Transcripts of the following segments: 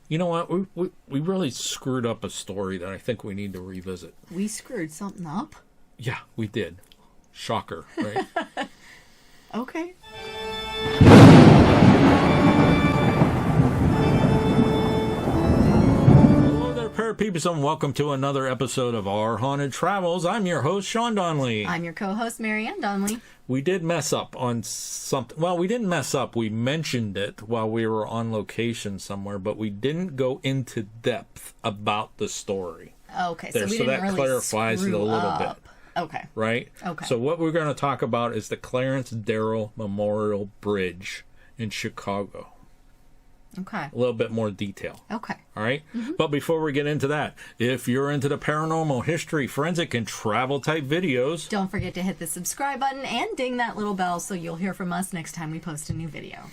You know what? We really screwed up a story that I think we need to revisit. We screwed something up? Yeah, we did. Shocker, right? Okay. Hello there, parapeops, and welcome to another episode of Our Haunted Travels. I'm your host, Sean Donnelly. I'm your co-host, Marianne Donnelly. We did mess up on something. Well, we didn't mess up. We mentioned it while we were on location somewhere, but we didn't go into depth about the story. Okay, so that really clarifies it a little bit. Okay. Right? Okay. So what we're going to talk about is the Clarence Darrow Memorial Bridge in Chicago. Okay. A little bit more detail. Okay. All right? Mm-hmm. But before we get into that, if you're into the paranormal, history, forensic, and travel type videos, don't forget to hit the subscribe button and ding that little bell so you'll hear from us next time we post a new video.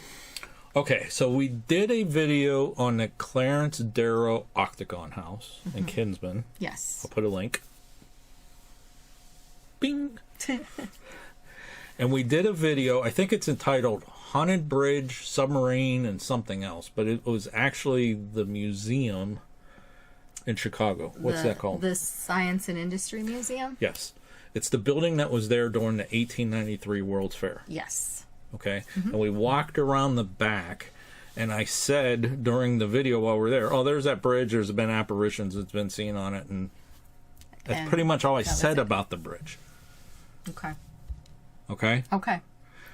Okay, so we did a video on the Clarence Darrow Octagon House in Kinsman. Yes. I'll put a link. Bing! And we did a video, I think it's entitled Haunted Bridge, Submarine, and something else, but it was actually the museum in Chicago. What's that called? The Science and Industry Museum? Yes. It's the building that was there during the 1893 World's Fair. Yes. Okay? Mm-hmm. And we walked around the back, and I said during the video while we're there, oh, there's that bridge, there's been apparitions that's been seen on it, and that's pretty much all I said about the bridge. Okay. Okay? Okay.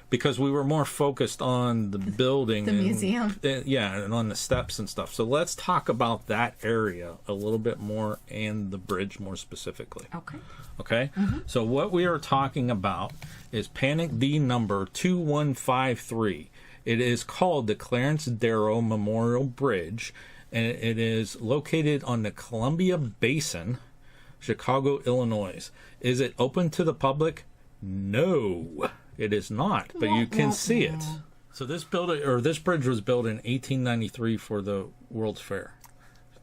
Because we were more focused on the building. The museum. And on the steps and stuff. So let's talk about that area a little bit more and the bridge more specifically. Okay. Okay? Mm-hmm. So what we are talking about is Panic D number 2153. It is called the Clarence Darrow Memorial Bridge, and it is located on the Columbia Basin, Chicago, Illinois. Is it open to the public? No, it is not, but you can see it. So this bridge was built in 1893 for the World's Fair.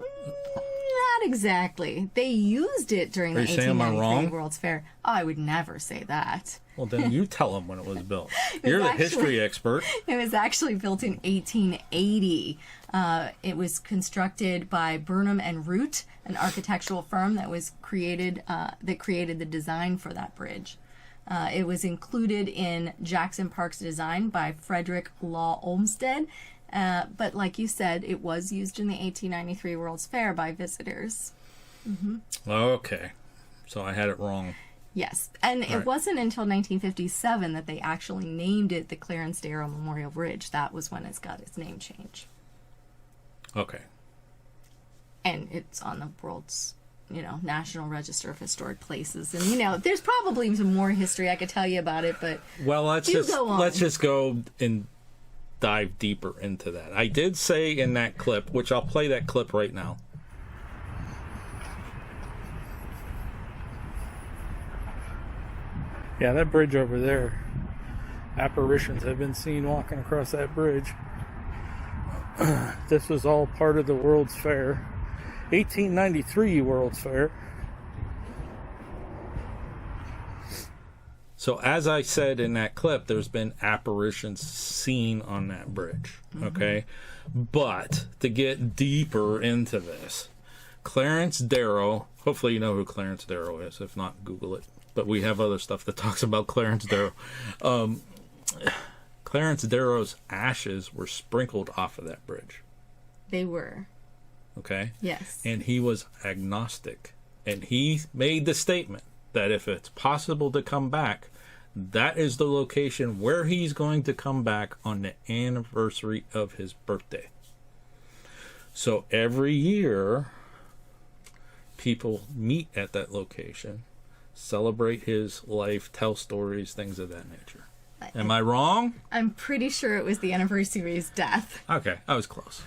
Not exactly. They used it during the 1893 World's Fair. Oh, I would never say that. Well, then you tell them when it was built. You're the history expert. It was actually built in 1880. It was constructed by Burnham and Root, an architectural firm that was created the design for that bridge. It was included in Jackson Park's design by Frederick Law Olmsted, but like you said, it was used in the 1893 World's Fair by visitors. Mm-hmm. Okay, so I had it wrong. Yes, and it wasn't until 1957 that they actually named it the Clarence Darrow Memorial Bridge. That was when it got its name change. Okay. And it's on the world's, National Register of Historic Places. And, there's probably some more history I could tell you about it, but let's just go and dive deeper into that. I did say in that clip, which I'll play that clip right now. Yeah, that bridge over there. Apparitions have been seen walking across that bridge. This was all part of the World's Fair. 1893 World's Fair. So as I said in that clip, there's been apparitions seen on that bridge. Okay? But to get deeper into this, Clarence Darrow, hopefully you know who Clarence Darrow is. If not, Google it. But we have other stuff that talks about Clarence Darrow. Clarence Darrow's ashes were sprinkled off of that bridge. They were. Okay? Yes. And he was agnostic. And he made the statement that if it's possible to come back, that is the location where he's going to come back on the anniversary of his birthday. So every year, people meet at that location, celebrate his life, tell stories, things of that nature. Am I wrong? I'm pretty sure it was the anniversary of his death. Okay, I was close.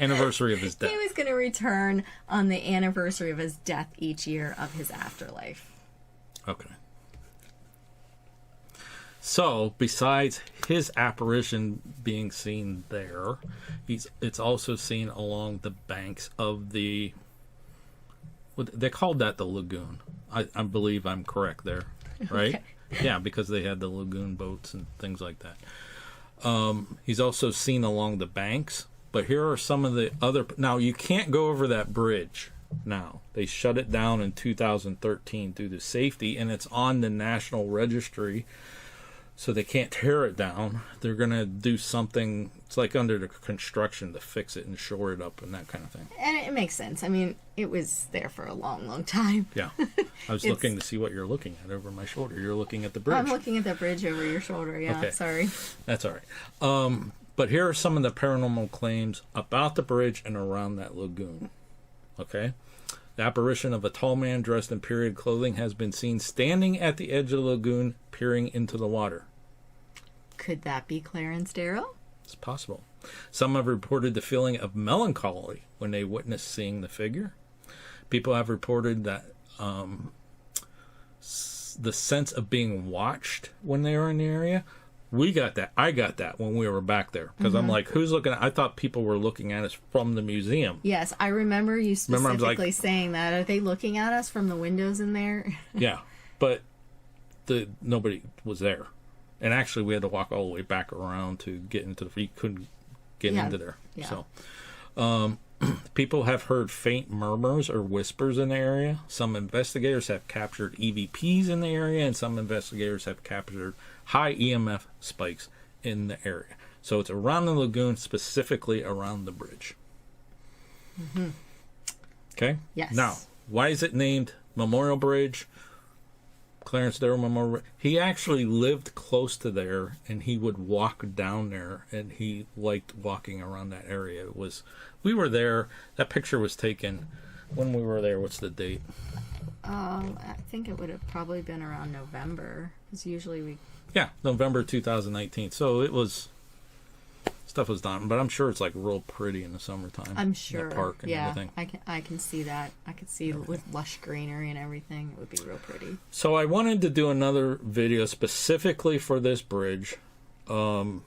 Anniversary of his death. He was going to return on the anniversary of his death each year of his afterlife. Okay. So, besides his apparition being seen there, it's also seen along the banks of the... They called that the lagoon. I believe I'm correct there, right? Okay. Yeah, because they had the lagoon boats and things like that. He's also seen along the banks But here are some of the other. Now, you can't go over that bridge now. They shut it down in 2013 due to safety, and it's on the National Registry, so they can't tear it down. They're going to do something, it's like under the construction to fix it and shore it up and that kind of thing. And it makes sense. I mean, it was there for a long, long time. Yeah. I was looking to see what you're looking at over my shoulder. You're looking at the bridge. I'm looking at the bridge over your shoulder, yeah. Okay. Sorry. That's all right. But here are some of the paranormal claims about the bridge and around that lagoon. Okay? The apparition of a tall man dressed in period clothing has been seen standing at the edge of the lagoon, peering into the water. Could that be Clarence Darrow? It's possible. Some have reported the feeling of melancholy when they witnessed seeing the figure. People have reported that the sense of being watched when they were in the area. We got that. I got that when we were back there. Because I'm like, who's looking at... I thought people were looking at us from the museum. Yes, I remember you specifically saying that. Are they looking at us from the windows in there? Yeah, but nobody was there. And actually, we had to walk all the way back around to get into the... We couldn't get into there. Yeah. So, people have heard faint murmurs or whispers in the area. Some investigators have captured EVPs in the area, and some investigators have captured high EMF spikes in the area. So it's around the lagoon, specifically around the bridge. Mm-hmm. Okay? Yes. Now, why is it named Memorial Bridge? Clarence Darrow Memorial. He actually lived close to there, and he would walk down there, and he liked walking around that area. We were there. That picture was taken when we were there. What's the date? I think it would have probably been around November, because usually we... Yeah, November 2019. So it was... Stuff was done, but I'm sure it's like real pretty in the summertime. I'm sure. The park and everything. I can see that. I could see with lush greenery and everything. It would be real pretty. So I wanted to do another video specifically for this bridge, and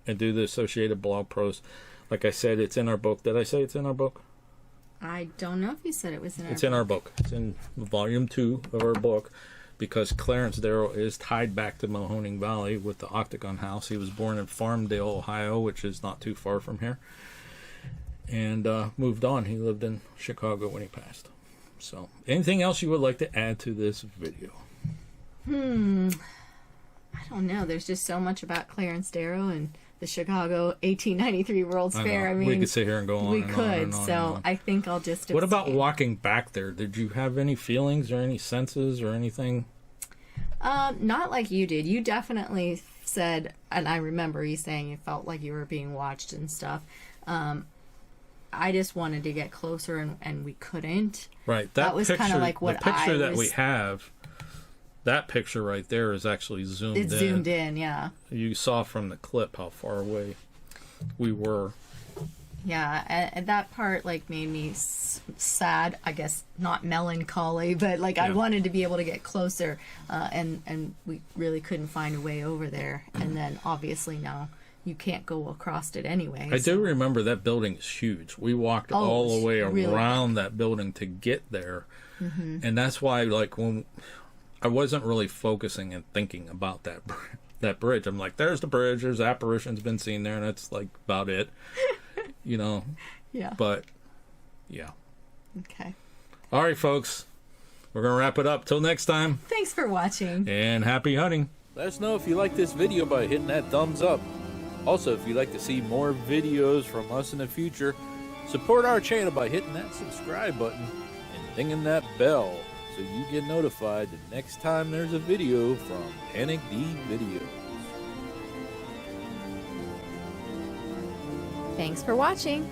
do the associated blog post. Like I said, it's in our book. Did I say it's in our book? I don't know if you said it was in our book. It's in our book. It's in volume 2 of our book, because Clarence Darrow is tied back to Mahoning Valley with the Octagon House. He was born in Farmdale, Ohio, which is not too far from here, and moved on. He lived in Chicago when he passed. So, anything else you would like to add to this video? I don't know. There's just so much about Clarence Darrow and the Chicago 1893 World's Fair. I mean, we could sit here and go on. We and could. on and on so and on. I think I'll just. What about walking back there? Did you have any feelings or any senses or anything? Not like you did. You definitely said, and I remember you saying you felt like you were being watched and stuff. I just wanted to get closer, and we couldn't. Right. That was kind of like what the picture I that was, we have. That picture right there is actually zoomed in. It's zoomed in, yeah. You saw from the clip how far away we were. Yeah, and that part like made me sad. I guess not melancholy, but like I wanted to be able to get closer, and we really couldn't find a way over there. And then obviously now you can't go across it anyway. I do remember that building is huge. We walked all the way around that building to get there, and that's why like when I wasn't really focusing and thinking about that bridge. I'm like, there's the bridge. There's apparitions been seen there, and that's like about it. You know. Yeah. But yeah. Okay. All right, folks. We're going to wrap it up. Till next time. Thanks for watching. And happy hunting. Let us know if you like this video by hitting that thumbs up. Also, if you'd like to see more videos from us in the future, support our channel by hitting that subscribe button and dinging that bell so you get notified the next time there's a video from Panic D Videos. Thanks for watching.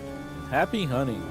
Happy hunting.